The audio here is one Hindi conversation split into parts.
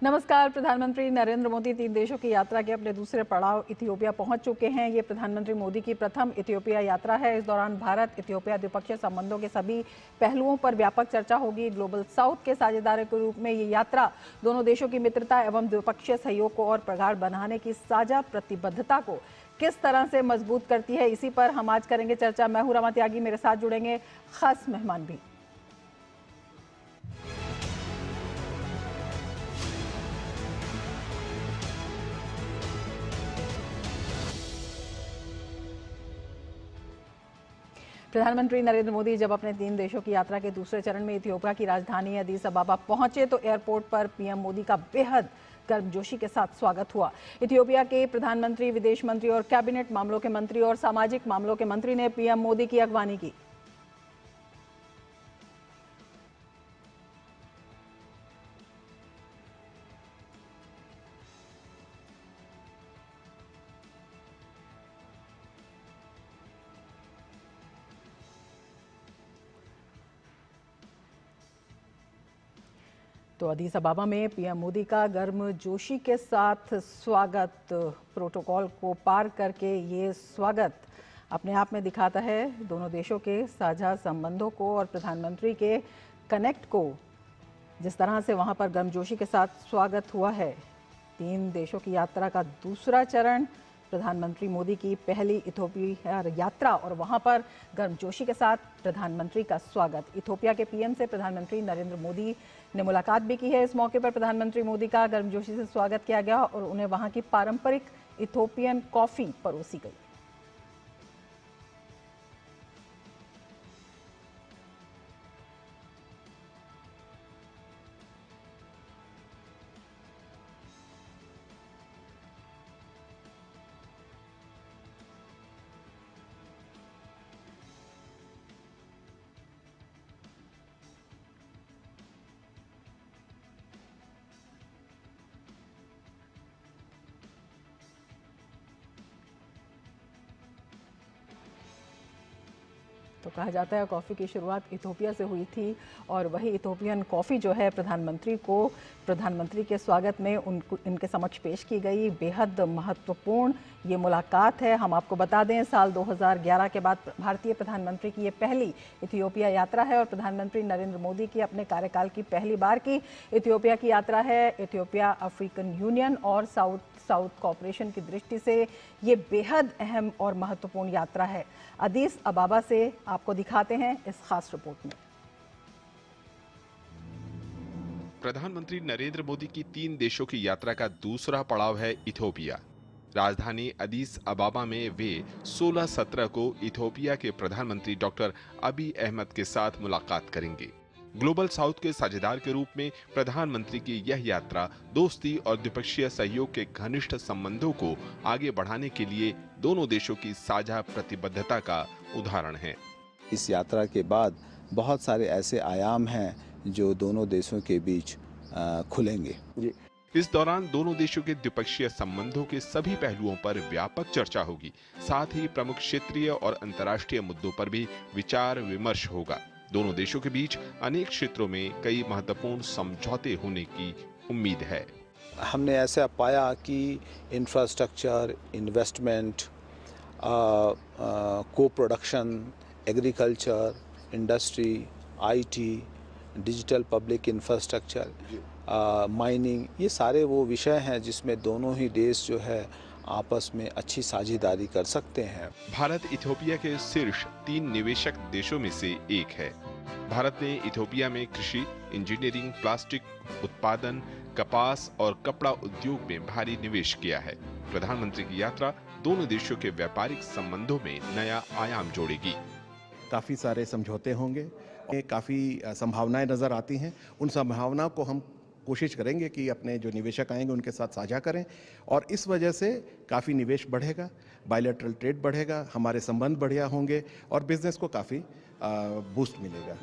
नमस्कार। प्रधानमंत्री नरेंद्र मोदी 3 देशों की यात्रा के अपने दूसरे पड़ाव इथियोपिया पहुंच चुके हैं। ये प्रधानमंत्री मोदी की प्रथम इथियोपिया यात्रा है। इस दौरान भारत इथियोपिया द्विपक्षीय संबंधों के सभी पहलुओं पर व्यापक चर्चा होगी। ग्लोबल साउथ के साझेदार के रूप में ये यात्रा दोनों देशों की मित्रता एवं द्विपक्षीय सहयोग को और प्रगाढ़ बनाने की साझा प्रतिबद्धता को किस तरह से मजबूत करती है, इसी पर हम आज करेंगे चर्चा। मैं हूं रमा त्यागी, मेरे साथ जुड़ेंगे खास मेहमान भी। प्रधानमंत्री नरेंद्र मोदी जब अपने 3 देशों की यात्रा के दूसरे चरण में इथियोपिया की राजधानी अदीस अबाबा पहुंचे तो एयरपोर्ट पर पीएम मोदी का बेहद गर्मजोशी के साथ स्वागत हुआ। इथियोपिया के प्रधानमंत्री, विदेश मंत्री और कैबिनेट मामलों के मंत्री और सामाजिक मामलों के मंत्री ने पीएम मोदी की अगवानी की। तो अदीस अबाबा में पीएम मोदी का गर्मजोशी के साथ स्वागत, प्रोटोकॉल को पार करके ये स्वागत अपने आप में दिखाता है दोनों देशों के साझा संबंधों को और प्रधानमंत्री के कनेक्ट को। जिस तरह से वहां पर गर्मजोशी के साथ स्वागत हुआ है। 3 देशों की यात्रा का दूसरा चरण, प्रधानमंत्री मोदी की पहली इथियोपिया यात्रा और वहां पर गर्मजोशी के साथ प्रधानमंत्री का स्वागत। इथियोपिया के पीएम से प्रधानमंत्री नरेंद्र मोदी ने मुलाकात भी की है। इस मौके पर प्रधानमंत्री मोदी का गर्मजोशी से स्वागत किया गया और उन्हें वहां की पारंपरिक इथियोपियन कॉफी परोसी गई। तो कहा जाता है कॉफ़ी की शुरुआत इथियोपिया से हुई थी और वही इथियोपियन कॉफ़ी जो है प्रधानमंत्री के स्वागत में इनके समक्ष पेश की गई। बेहद महत्वपूर्ण ये मुलाकात है। हम आपको बता दें साल 2011 के बाद भारतीय प्रधानमंत्री की ये पहली इथियोपिया यात्रा है और प्रधानमंत्री नरेंद्र मोदी की अपने कार्यकाल की पहली बार की इथियोपिया की यात्रा है। इथियोपिया अफ्रीकन यूनियन और साउथ कोऑपरेशन की दृष्टि से ये बेहद अहम और महत्वपूर्ण यात्रा है। अदीस अबाबा से आपको दिखाते हैं इस खास रिपोर्ट में। प्रधानमंत्री नरेंद्र मोदी की 3 देशों की यात्रा का दूसरा पड़ाव है इथियोपिया। राजधानी अदीस अबाबा में वे 16-17 को इथियोपिया के प्रधानमंत्री डॉक्टर अबी अहमद के साथ मुलाकात करेंगे। ग्लोबल साउथ के साझेदार के रूप में प्रधानमंत्री की यह यात्रा दोस्ती और द्विपक्षीय सहयोग के घनिष्ठ संबंधों को आगे बढ़ाने के लिए दोनों देशों की साझा प्रतिबद्धता का उदाहरण है। इस यात्रा के बाद बहुत सारे ऐसे आयाम हैं जो दोनों देशों के बीच खुलेंगे। इस दौरान दोनों देशों के द्विपक्षीय संबंधों के सभी पहलुओं पर व्यापक चर्चा होगी। साथ ही प्रमुख क्षेत्रीय और अंतर्राष्ट्रीय मुद्दों पर भी विचार विमर्श होगा। दोनों देशों के बीच अनेक क्षेत्रों में कई महत्वपूर्ण समझौते होने की उम्मीद है। हमने ऐसा पाया कि इंफ्रास्ट्रक्चर, इन्वेस्टमेंट, को production, agriculture, industry, IT, digital public infrastructure, mining, ये सारे वो विषय हैं जिसमें दोनों ही देश जो है आपस में अच्छी साझेदारी कर सकते हैं। भारत इथियोपिया के शीर्ष 3 निवेशक देशों में से एक है। भारत ने इथियोपिया में कृषि, इंजीनियरिंग, प्लास्टिक उत्पादन, कपास और कपड़ा उद्योग में भारी निवेश किया है। प्रधानमंत्री की यात्रा दोनों देशों के व्यापारिक संबंधों में नया आयाम जोड़ेगी। काफी सारे समझौते होंगे, काफी संभावनाएं नजर आती हैं। उन संभावनाओं को हम कोशिश करेंगे कि अपने जो निवेशक आएंगे उनके साथ साझा करें और इस वजह से काफ़ी निवेश बढ़ेगा, बायलैटरल ट्रेड बढ़ेगा, हमारे संबंध बढ़िया होंगे और बिजनेस को काफ़ी बूस्ट मिलेगा।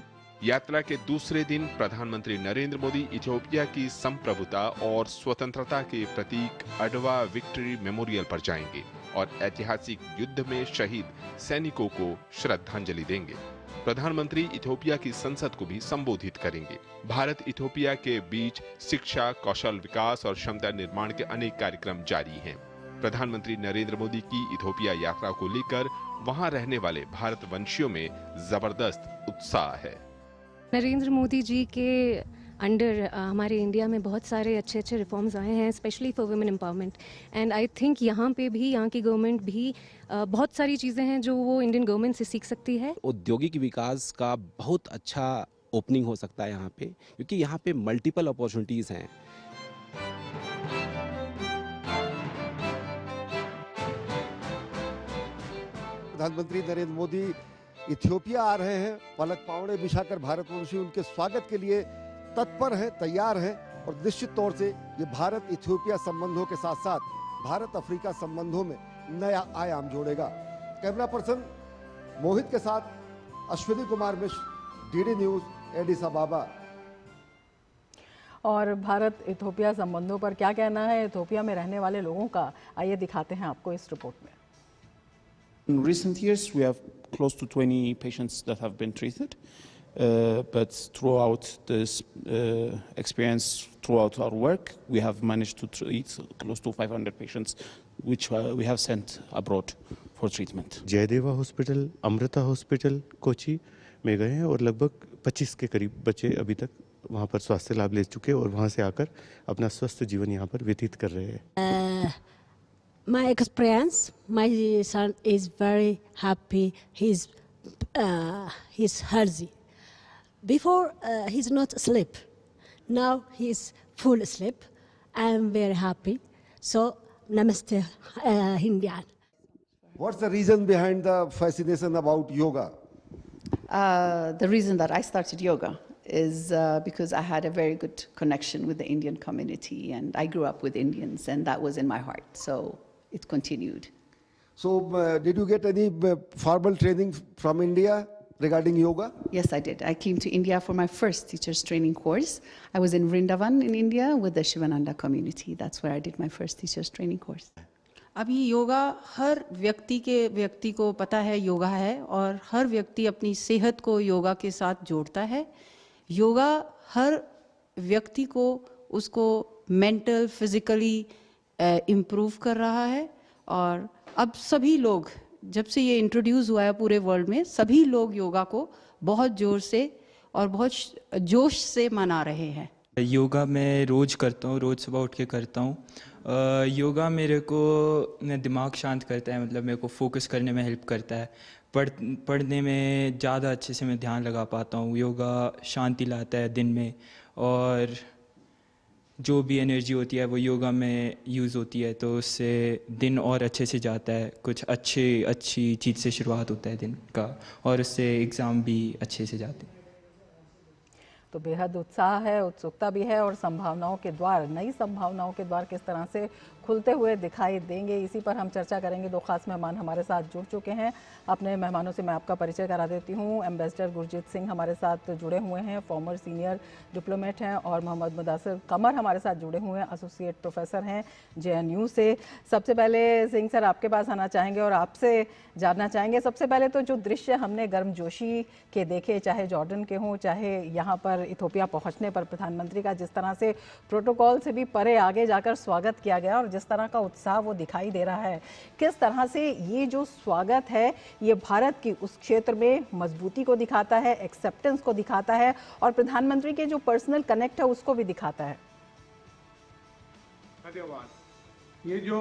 यात्रा के दूसरे दिन प्रधानमंत्री नरेंद्र मोदी इथियोपिया की संप्रभुता और स्वतंत्रता के प्रतीक अडवा विक्ट्री मेमोरियल पर जाएंगे और ऐतिहासिक युद्ध में शहीद सैनिकों को श्रद्धांजलि देंगे। प्रधानमंत्री इथोपिया की संसद को भी संबोधित करेंगे। भारत इथोपिया के बीच शिक्षा, कौशल विकास और क्षमता निर्माण के अनेक कार्यक्रम जारी हैं। प्रधानमंत्री नरेंद्र मोदी की इथोपिया यात्रा को लेकर वहां रहने वाले भारतवंशियों में जबरदस्त उत्साह है। नरेंद्र मोदी जी के अंडर हमारे इंडिया में बहुत सारे अच्छे अच्छे रिफॉर्म्स आए हैं, specially for women empowerment. And I think यहाँ पे भी, यहाँ की गवर्नमेंट भी बहुत सारी चीज़ें हैं जो वो इंडियन गवर्नमेंट से सीख सकती है। औद्योगिक विकास का बहुत अच्छा ओपनिंग हो सकता है यहाँ पे, क्योंकि यहाँ पे मल्टीपल अपॉर्चुनिटीज़ हैं। प्रधानमंत्री नरेंद्र मोदी इथियोपिया आ रहे हैं। पलक पावड़े बिछाकर भारतवंशी उनके स्वागत के लिए तत्पर हैं, तैयार हैं और निश्चित तौर से ये भारत इथियोपिया संबंधों के साथ साथ भारत अफ्रीका संबंधों में नया आयाम जोड़ेगा। कैमरा पर्सन मोहित के साथ Ashwini Kumar Mishra, DD news, Aedes अबाबा। और भारत इथोपिया संबंधों पर क्या कहना है इथोपिया में रहने वाले लोगों का, आइए दिखाते हैं आपको इस रिपोर्ट में। In recent years, we have close to 20 patients that have been treated, but throughout this experience, throughout our work, we have managed to treat close to 500 patients, which we have sent abroad for treatment. Jayadeva hospital, Amrita hospital Kochi में गए हैं और लगभग 25 के करीब बच्चे अभी तक वहाँ पर स्वास्थ्य लाभ ले चुके और वहाँ से आकर अपना स्वस्थ जीवन यहाँ पर व्यतीत कर रहे हैं। My experience, my son is very happy. He's healthy. Before he's not asleep. Now he's full asleep. I'm very happy. So namaste, Indian. What's the reason behind the fascination about yoga? The reason that I started yoga is because I had a very good connection with the Indian community, and I grew up with Indians, and that was in my heart. So it continued. So, did you get any formal training from India regarding yoga? Yes, I did. I came to India for my first teacher's training course. I was in Vrindavan in India with the Shivananda community. That's where I did my first teacher's training course. अभी योगा हर व्यक्ति को पता है योगा है, और हर व्यक्ति अपनी सेहत को योगा के साथ जोड़ता है। योगा हर व्यक्ति को उसको मेंटल, फिजिकली इम्प्रूव कर रहा है। और अब सभी लोग, जब से ये इंट्रोड्यूस हुआ है पूरे वर्ल्ड में, सभी लोग योगा को बहुत जोर से और बहुत जोश से मना रहे हैं। योगा मैं रोज़ करता हूँ, रोज़ सुबह उठ के करता हूँ। योगा मेरे को दिमाग शांत करता है, मतलब मेरे को फोकस करने में हेल्प करता है। पढ़ने में ज़्यादा अच्छे से मैं ध्यान लगा पाता हूँ। योगा शांति लाता है दिन में, और जो भी एनर्जी होती है वो योगा में यूज़ होती है, तो उससे दिन और अच्छे से जाता है। कुछ अच्छी चीज़ से शुरुआत होता है दिन का, और उससे एग्ज़ाम भी अच्छे से जाते हैं। तो बेहद उत्साह है, उत्सुकता भी है, और संभावनाओं के द्वार, नई संभावनाओं के द्वार किस तरह से खुलते हुए दिखाई देंगे, इसी पर हम चर्चा करेंगे। दो खास मेहमान हमारे साथ जुड़ चुके हैं। अपने मेहमानों से मैं आपका परिचय करा देती हूँ। एम्बेसडर गुरजीत सिंह हमारे साथ जुड़े हुए हैं, फॉर्मर सीनियर डिप्लोमेट हैं, और मोहम्मद मुदासिर कमर हमारे साथ जुड़े हुए हैं, एसोसिएट प्रोफेसर हैं JNU से। सबसे पहले सिंह सर आपके पास आना चाहेंगे और आपसे जानना चाहेंगे, सबसे पहले तो जो दृश्य हमने गर्मजोशी के देखे, चाहे जॉर्डन के हों, चाहे यहाँ पर इथोपिया पहुँचने पर प्रधानमंत्री का जिस तरह से प्रोटोकॉल से भी परे आगे जाकर स्वागत किया गया, और जिस तरह का उत्साह वो दिखाई दे रहा है, किस तरह से ये जो स्वागत है ये भारत की उस क्षेत्र में मजबूती को दिखाता है, एक्सेप्टेंस को दिखाता है, और प्रधानमंत्री के जो पर्सनल कनेक्ट है उसको भी दिखाता है। धन्यवाद। ये जो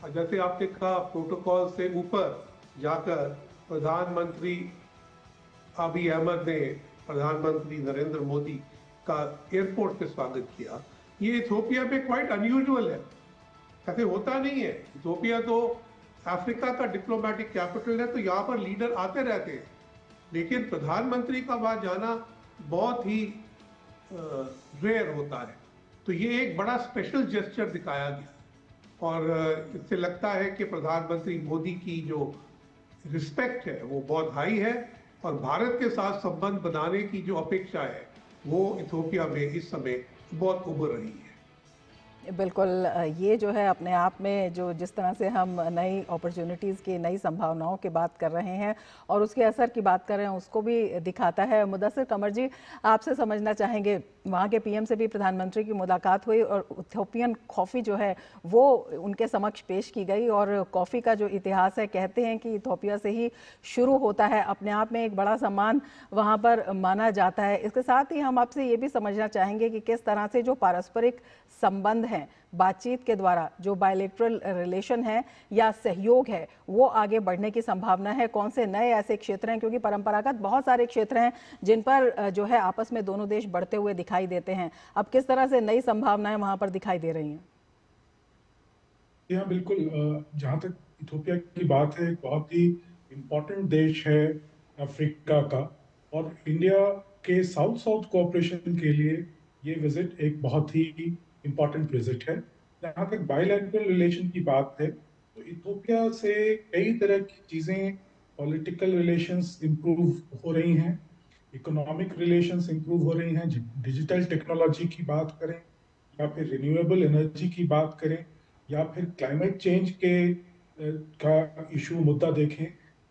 जैसे आपने कहा, प्रोटोकॉल से ऊपर जाकर प्रधानमंत्री अभी अहमद ने प्रधानमंत्री नरेंद्र मोदी का एयरपोर्ट पे स्वागत किया, ये इथोपिया में क्वाइट अनयूजुअल है। ऐसे होता नहीं है। इथोपिया तो अफ्रीका का डिप्लोमेटिक कैपिटल है, तो यहाँ पर लीडर आते रहते हैं, लेकिन प्रधानमंत्री का वहाँ जाना बहुत ही रेयर होता है। तो ये एक बड़ा स्पेशल जेस्चर दिखाया गया, और इससे लगता है कि प्रधानमंत्री मोदी की जो रिस्पेक्ट है वो बहुत हाई है, और भारत के साथ संबंध बनाने की जो अपेक्षा है वो इथोपिया में इस समय बहुत उभर रही है। बिल्कुल, ये जो है अपने आप में जो जिस तरह से हम नई अपॉर्चुनिटीज़ की, नई संभावनाओं की बात कर रहे हैं और उसके असर की बात कर रहे हैं, उसको भी दिखाता है। मुदस्सिर कमर जी, आपसे समझना चाहेंगे, वहाँ के पीएम से भी प्रधानमंत्री की मुलाकात हुई और इथोपियन कॉफ़ी जो है वो उनके समक्ष पेश की गई और कॉफ़ी का जो इतिहास है, कहते हैं कि इथोपिया से ही शुरू होता है, अपने आप में एक बड़ा सम्मान वहाँ पर माना जाता है। इसके साथ ही हम आपसे ये भी समझना चाहेंगे कि किस तरह से जो पारस्परिक संबंध हैं, बातचीत के द्वारा जो बायलैटरल रिलेशन है या सहयोग है, वो आगे बढ़ने की संभावना है। कौन से नए ऐसे क्षेत्र हैं, क्योंकि परंपरागत बहुत सारे क्षेत्र हैं जिन पर जो है आपस में दोनों देश बढ़ते हुए दिखाई देते हैं, अब किस तरह से नई संभावनाएं वहां पर दिखाई दे रही हैं? हाँ बिल्कुल, जहाँ तक इथोपिया की बात है, एक बहुत ही इम्पोर्टेंट देश है अफ्रीका का, और इंडिया के साउथ साउथ कोऑपरेशन के लिए ये विजिट एक बहुत ही इम्पोर्टेंट विजिट है। जहाँ तक बायलैटरल रिलेशन की बात है, तो इथोपिया से कई तरह की चीज़ें, पॉलिटिकल रिलेशंस इम्प्रूव हो रही हैं, इकोनॉमिक रिलेशंस इम्प्रूव हो रही हैं, डिजिटल टेक्नोलॉजी की बात करें या फिर रिन्यूएबल एनर्जी की बात करें या फिर क्लाइमेट चेंज का इशू मुद्दा देखें,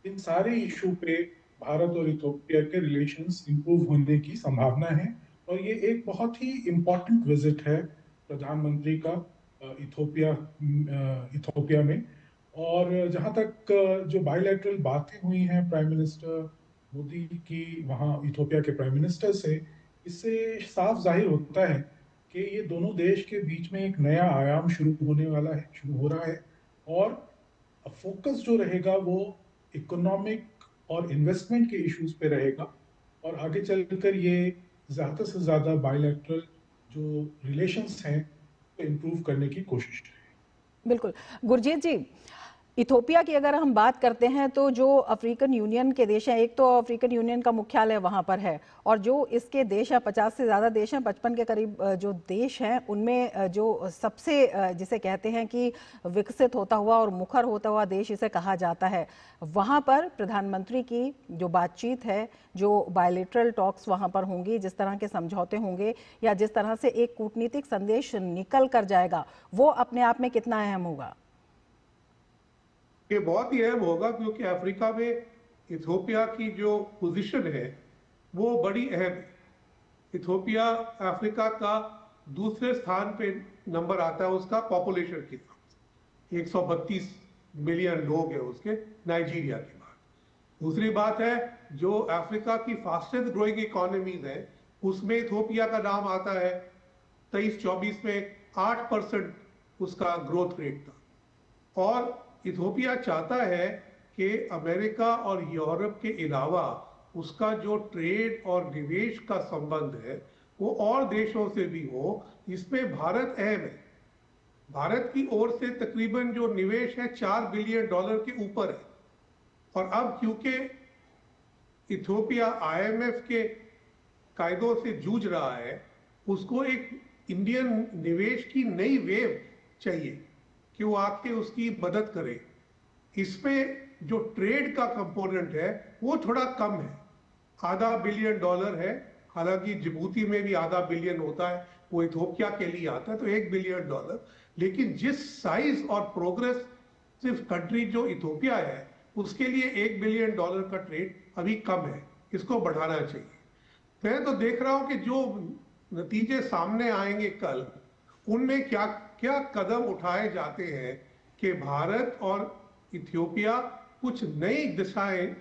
इन सारे इशू पे भारत और इथोपिया के रिलेशंस इम्प्रूव होने की संभावना है। और ये एक बहुत ही इम्पोर्टेंट विजिट है प्रधानमंत्री का इथोपिया में। और जहाँ तक जो बायलैटरल बातें हुई हैं प्राइम मिनिस्टर मोदी की वहाँ इथोपिया के प्राइम मिनिस्टर से, इससे साफ जाहिर होता है कि ये दोनों देश के बीच में एक नया आयाम शुरू हो रहा है और फोकस जो रहेगा वो इकोनॉमिक और इन्वेस्टमेंट के इश्यूज पे रहेगा, और आगे चलकर ये ज़्यादा से ज़्यादा बायलैटरल जो रिलेशंस हैं तो इम्प्रूव करने की कोशिश है। बिल्कुल। गुरजीत जी, इथोपिया की अगर हम बात करते हैं तो जो अफ्रीकन यूनियन के देश हैं, एक तो अफ्रीकन यूनियन का मुख्यालय वहाँ पर है और जो इसके देश हैं 50 से ज़्यादा देश हैं, 55 के करीब जो देश हैं उनमें जो सबसे जिसे कहते हैं कि विकसित होता हुआ और मुखर होता हुआ देश इसे कहा जाता है, वहाँ पर प्रधानमंत्री की जो बातचीत है, जो बायलैटरल टॉक्स वहाँ पर होंगी, जिस तरह के समझौते होंगे या जिस तरह से एक कूटनीतिक संदेश निकल कर जाएगा, वो अपने आप में कितना अहम होगा? ये बहुत ही अहम होगा, क्योंकि अफ्रीका में इथोपिया की जो पोजीशन है वो बड़ी अहम है। इथोपिया अफ्रीका का दूसरे स्थान पे नंबर आता है उसका पॉपुलेशन के साथ, 132 मिलियन लोग हैं उसके, नाइजीरिया के बाद। दूसरी बात है, जो अफ्रीका की फास्टेस्ट ग्रोइंग इकोनॉमीज है उसमें इथोपिया का नाम आता है। 23-24 में 8% उसका ग्रोथ रेट था। और इथोपिया चाहता है कि अमेरिका और यूरोप के अलावा उसका जो ट्रेड और निवेश का संबंध है वो और देशों से भी हो, इसमें भारत अहम है। भारत की ओर से तकरीबन जो निवेश है $4 बिलियन के ऊपर है। और अब क्योंकि इथोपिया IMF के कायदों से जूझ रहा है, उसको एक इंडियन निवेश की नई वेव चाहिए कि वो आके उसकी मदद करे। इसमें जो ट्रेड का कंपोनेंट है वो थोड़ा कम है, $0.5 बिलियन है। हालांकि जिबूती में भी $0.5 बिलियन होता है, वो इथोपिया के लिए आता है, तो $1 बिलियन। लेकिन जिस साइज और प्रोग्रेसिव कंट्री जो इथोपिया है उसके लिए $1 बिलियन का ट्रेड अभी कम है, इसको बढ़ाना चाहिए। मैं तो देख रहा हूं कि जो नतीजे सामने आएंगे कल, उनमें क्या क्या कदम उठाए जाते हैं कि भारत और इथियोपिया कुछ नई दिशाएं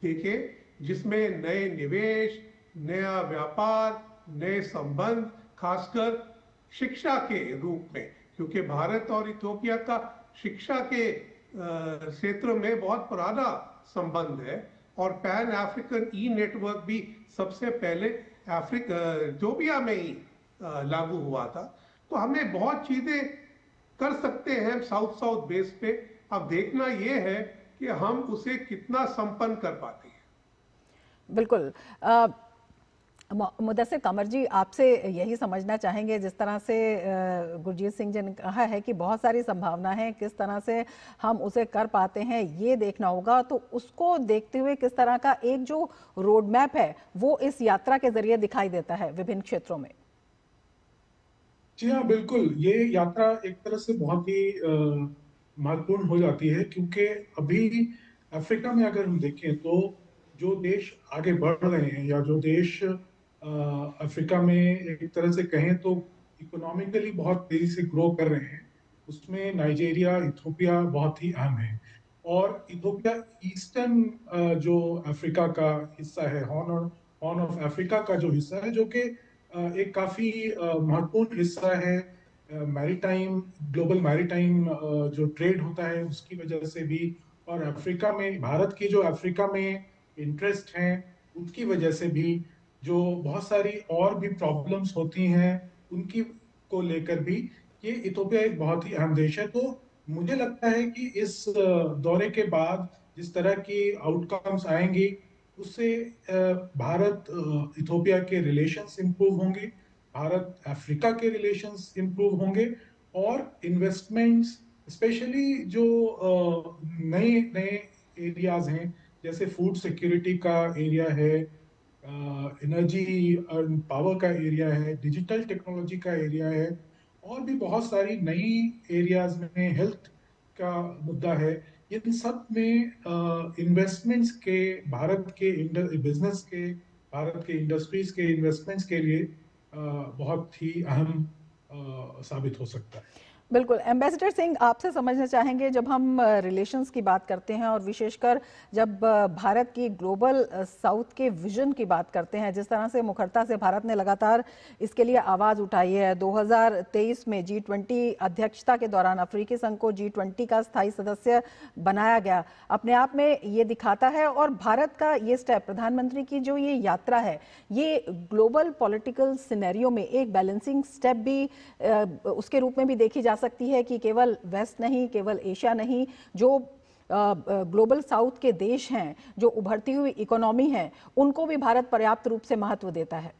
देखे, जिसमें नए निवेश, नया व्यापार, नए संबंध, खासकर शिक्षा के रूप में, क्योंकि भारत और इथियोपिया का शिक्षा के क्षेत्र में बहुत पुराना संबंध है। और पैन अफ्रीकन नेटवर्क भी सबसे पहले इथियोपिया में ही लागू हुआ था। तो हमें बहुत चीजें कर सकते हैं साउथ साउथ बेस पे। अब देखना ये है कि हम उसे कितना संपन्न कर पाते हैं। बिल्कुल। मुदस्सिर कमर जी, आपसे यही समझना चाहेंगे, जिस तरह से गुरजीत सिंह जी ने कहा है कि बहुत सारी संभावना है, किस तरह से हम उसे कर पाते हैं ये देखना होगा। तो उसको देखते हुए किस तरह का एक जो रोड मैप है वो इस यात्रा के जरिए दिखाई देता है विभिन्न क्षेत्रों में? जी हाँ, बिल्कुल। ये यात्रा एक तरह से बहुत ही महत्वपूर्ण हो जाती है, क्योंकि अभी अफ्रीका में अगर हम देखें तो जो देश आगे बढ़ रहे हैं, या जो देश अफ्रीका में एक तरह से कहें तो इकोनॉमिकली बहुत तेजी से ग्रो कर रहे हैं, उसमें नाइजीरिया, इथोपिया बहुत ही अहम है। और इथोपिया ईस्टर्न जो अफ्रीका का हिस्सा है, हॉर्न ऑफ अफ्रीका का जो हिस्सा है, जो कि एक काफी महत्वपूर्ण हिस्सा है मैरीटाइम, ग्लोबल मैरीटाइम जो ट्रेड होता है उसकी वजह से भी, और अफ्रीका में भारत की जो अफ्रीका में इंटरेस्ट हैं उनकी वजह से भी, जो बहुत सारी और भी प्रॉब्लम्स होती हैं उनकी को लेकर भी, ये इथोपिया एक बहुत ही अहम देश है। तो मुझे लगता है कि इस दौरे के बाद जिस तरह की आउटकम्स आएंगी, उससे भारत इथोपिया के रिलेशंस इंप्रूव होंगे, भारत अफ्रीका के रिलेशंस इंप्रूव होंगे, और इन्वेस्टमेंट्स स्पेशली जो नए नए एरियाज हैं, जैसे फूड सिक्योरिटी का एरिया है, एनर्जी और पावर का एरिया है, डिजिटल टेक्नोलॉजी का एरिया है, और भी बहुत सारी नई एरियाज में हेल्थ का मुद्दा है। इन सब में इन्वेस्टमेंट्स के, भारत के बिजनेस के, भारत के इंडस्ट्रीज के इन्वेस्टमेंट्स के लिए बहुत ही अहम साबित हो सकता है। बिल्कुल। एम्बेसडर सिंह, आपसे समझना चाहेंगे, जब हम रिलेशंस की बात करते हैं और विशेषकर जब भारत की ग्लोबल साउथ के विजन की बात करते हैं, जिस तरह से मुखरता से भारत ने लगातार इसके लिए आवाज़ उठाई है, 2023 में G20 अध्यक्षता के दौरान अफ्रीकी संघ को G20 का स्थायी सदस्य बनाया गया, अपने आप में ये दिखाता है। और भारत का ये स्टेप, प्रधानमंत्री की जो ये यात्रा है, ये ग्लोबल पॉलिटिकल सिनेरियो में एक बैलेंसिंग स्टेप भी उसके रूप में भी देखी जा सकती है कि केवल वेस्ट नहीं, केवल एशिया नहीं, जो ग्लोबल साउथ के देश हैं, जो उभरती हुई इकोनॉमी है, उनको भी भारत पर्याप्त रूप से महत्व देता है।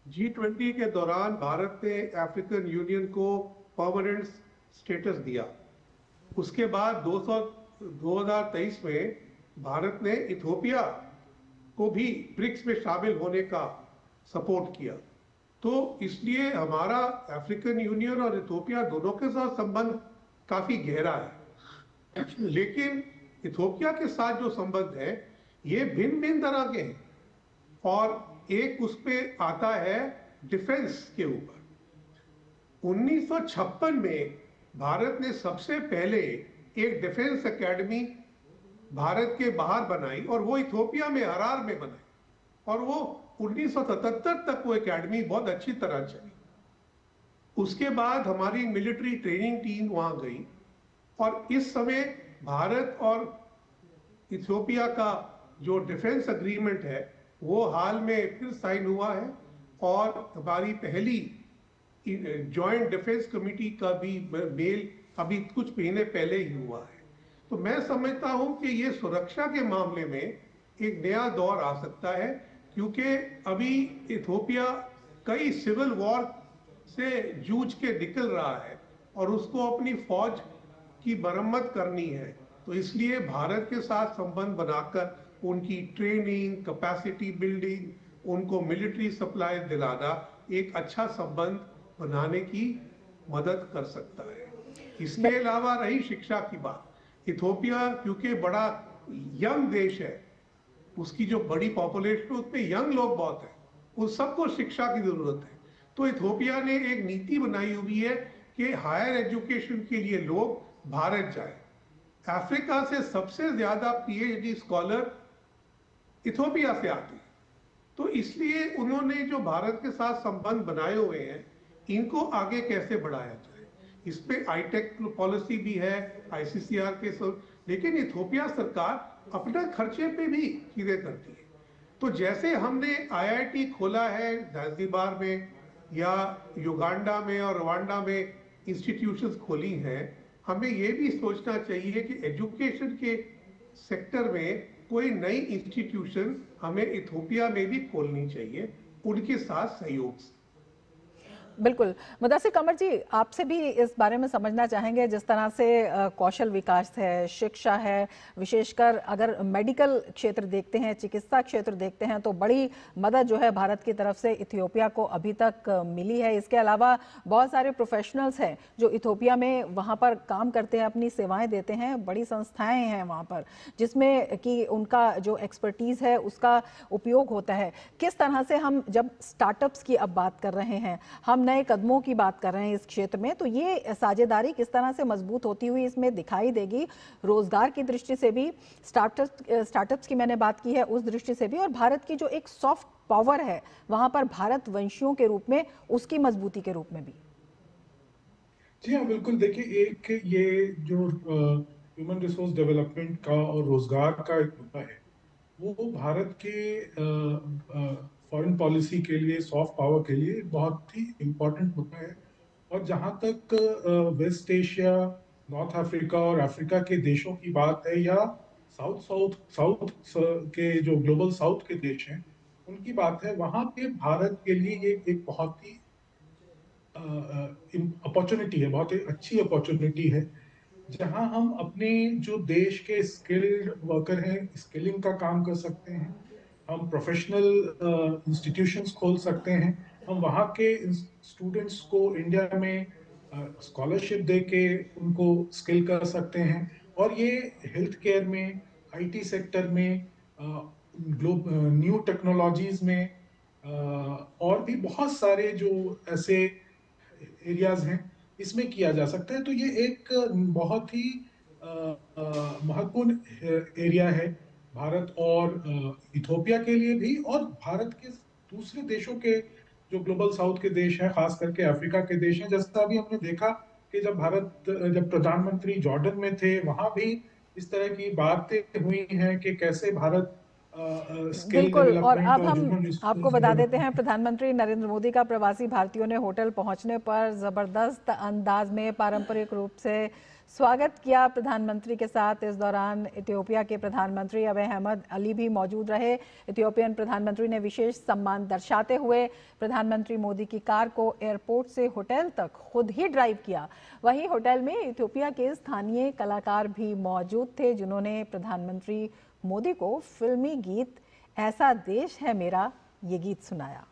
G20 के दौरान भारत ने अफ्रीकन यूनियन को परमानेंट स्टेटस दिया। उसके बाद 2023 में भारत ने इथोपिया को भी ब्रिक्स में शामिल होने का सपोर्ट किया। तो इसलिए हमारा अफ्रीकन यूनियन और इथोपिया दोनों के साथ संबंध काफी गहरा है। लेकिन इथोपिया के साथ जो संबंध है ये भिन्न भिन्न तरह के हैं, और एक उसमें आता है डिफेंस के ऊपर। 1956 में भारत ने सबसे पहले एक डिफेंस एकेडमी भारत के बाहर बनाई, और वो इथोपिया में हरार में बनाई, और वो 1977 तक वो एकेडमी बहुत अच्छी तरह चली। उसके बाद हमारी मिलिट्री ट्रेनिंग टीम वहां गई, और इस समय भारत और इथियोपिया का जो डिफेंस एग्रीमेंट है वो हाल में फिर साइन हुआ है, और हमारी पहली जॉइंट डिफेंस कमेटी का भी मेल अभी कुछ महीने पहले ही हुआ है। तो मैं समझता हूं कि ये सुरक्षा के मामले में एक नया दौर आ सकता है, क्योंकि अभी इथोपिया कई सिविल वॉर से जूझ के निकल रहा है, और उसको अपनी फौज की मरम्मत करनी है। तो इसलिए भारत के साथ संबंध बनाकर उनकी ट्रेनिंग, कैपेसिटी बिल्डिंग, उनको मिलिट्री सप्लाई दिलाना एक अच्छा संबंध बनाने की मदद कर सकता है। इसके अलावा रही शिक्षा की बात, इथोपिया क्योंकि बड़ा यंग देश है, उसकी जो बड़ी पॉपुलेशन है उसमें यंग लोग बहुत हैं, उन सबको शिक्षा की जरूरत है। तो इथोपिया ने एक नीति बनाई हुई है कि हायर एजुकेशन के लिए लोग भारत जाए। अफ्रीका से सबसे ज्यादा पीएचडी स्कॉलर इथोपिया से आते हैं। तो इसलिए उन्होंने जो भारत के साथ संबंध बनाए हुए हैं, इनको आगे कैसे बढ़ाया जाए, इस पे आईटेक पॉलिसी भी है, आईसीसीआर के सब, लेकिन इथोपिया सरकार अपना खर्चे पे भी चीजें करती है। तो जैसे हमने आईआईटी खोला है ज़ांज़ीबार में, या युगांडा में और रवांडा में इंस्टीट्यूशंस खोली हैं, हमें ये भी सोचना चाहिए कि एजुकेशन के सेक्टर में कोई नई इंस्टीट्यूशन हमें इथोपिया में भी खोलनी चाहिए, उनके साथ सहयोग से। बिल्कुल। मुदस्सिर कमर जी, आपसे भी इस बारे में समझना चाहेंगे, जिस तरह से कौशल विकास है, शिक्षा है, विशेषकर अगर मेडिकल क्षेत्र देखते हैं, चिकित्सा क्षेत्र देखते हैं, तो बड़ी मदद जो है भारत की तरफ से इथियोपिया को अभी तक मिली है। इसके अलावा बहुत सारे प्रोफेशनल्स हैं जो इथियोपिया में वहाँ पर काम करते हैं, अपनी सेवाएं देते हैं, बड़ी संस्थाएं हैं वहाँ पर जिसमें कि उनका जो एक्सपर्टीज़ है उसका उपयोग होता है। किस तरह से हम जब स्टार्टअप्स की अब बात कर रहे हैं, हम नए कदमों की बात कर रहे हैं इस क्षेत्र में, तो ये साझेदारी किस तरह से मजबूत होती हुई इसमें दिखाई देगी, रोजगार की दृष्टि से भी, स्टार्टअप्स की मैंने बात की है उस दृष्टि से भी, और भारत की जो एक सॉफ्ट पावर है वहां पर भारत वंशियों के रूप में, उसकी मजबूती के रूप में भी। जी हाँ, बिल्कुल। देखिए, एक ये जो ह्यूमन रिसोर्स डेवलपमेंट का और रोजगार का एक मुद्दा है, वो भारत के फॉरेन पॉलिसी के लिए, सॉफ्ट पावर के लिए बहुत ही इम्पोर्टेंट मुद्दा है। और जहाँ तक वेस्ट एशिया, नॉर्थ अफ्रीका और अफ्रीका के देशों की बात है, या साउथ के जो ग्लोबल साउथ के देश हैं उनकी बात है, वहाँ पे भारत के लिए ये एक बहुत ही अपॉर्चुनिटी है, बहुत ही अच्छी अपॉर्चुनिटी है, जहां हम अपने जो देश के स्किल्ड वर्कर हैं, स्किलिंग का काम कर सकते हैं। हम प्रोफेशनल इंस्टीट्यूशंस खोल सकते हैं। हम वहाँ के स्टूडेंट्स को इंडिया में स्कॉलरशिप दे के उनको स्किल कर सकते हैं। और ये हेल्थ केयर में, आईटी सेक्टर में, न्यू टेक्नोलॉजीज में, और भी बहुत सारे जो ऐसे एरियाज हैं इसमें किया जा सकता है। तो ये एक बहुत ही महत्वपूर्ण एरिया है भारत और इथियोपिया के लिए भी, और भारत के दूसरे देशों के जो ग्लोबल साउथ के देश हैं, खास करके अफ्रीका के देश हैं। जैसा अभी हमने देखा कि जब प्रधानमंत्री जॉर्डन में थे, वहां भी इस तरह की बातें हुई हैं कि कैसे भारत बिल्कुल। और अब हम आपको बता देते हैं, प्रधानमंत्री नरेंद्र मोदी का प्रवासी भारतीयों ने होटल पहुंचने पर जबरदस्त अंदाज में पारंपरिक रूप से स्वागत किया प्रधानमंत्री के साथ। इस दौरान इथियोपिया के प्रधानमंत्री अबी अहमद अली भी मौजूद रहे। इथियोपियन प्रधानमंत्री ने विशेष सम्मान दर्शाते हुए प्रधानमंत्री मोदी की कार को एयरपोर्ट से होटल तक खुद ही ड्राइव किया। वहीं होटल में इथियोपिया के स्थानीय कलाकार भी मौजूद थे, जिन्होंने प्रधानमंत्री मोदी को फिल्मी गीत ऐसा देश है मेरा ये गीत सुनाया।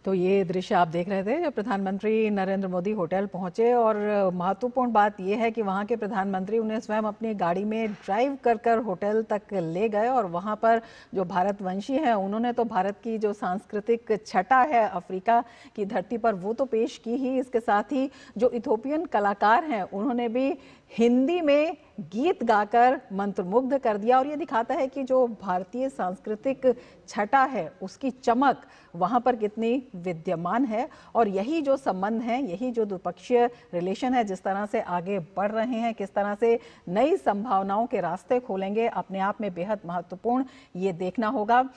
तो ये दृश्य आप देख रहे थे जब प्रधानमंत्री नरेंद्र मोदी होटल पहुंचे, और महत्वपूर्ण बात यह है कि वहां के प्रधानमंत्री उन्हें स्वयं अपनी गाड़ी में ड्राइव कर कर होटल तक ले गए, और वहां पर जो भारतवंशी हैं उन्होंने तो भारत की जो सांस्कृतिक छटा है अफ्रीका की धरती पर वो तो पेश की ही, इसके साथ ही जो इथोपियन कलाकार हैं उन्होंने भी हिंदी में गीत गाकर मंत्रमुग्ध कर दिया। और ये दिखाता है कि जो भारतीय सांस्कृतिक छटा है उसकी चमक वहाँ पर कितनी विद्यमान है, और यही जो संबंध है, यही जो द्विपक्षीय रिलेशन है जिस तरह से आगे बढ़ रहे हैं, किस तरह से नई संभावनाओं के रास्ते खोलेंगे, अपने आप में बेहद महत्वपूर्ण ये देखना होगा।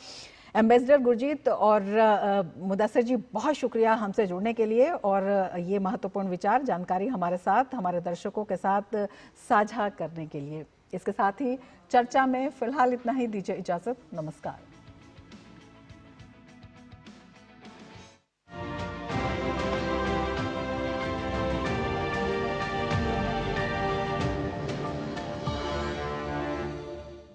एम्बेसडर गुरजीत और मुदस्सिर जी, बहुत शुक्रिया हमसे जुड़ने के लिए और ये महत्वपूर्ण विचार, जानकारी हमारे साथ, हमारे दर्शकों के साथ साझा करने के लिए। इसके साथ ही चर्चा में फिलहाल इतना ही, दीजिए इजाजत, नमस्कार।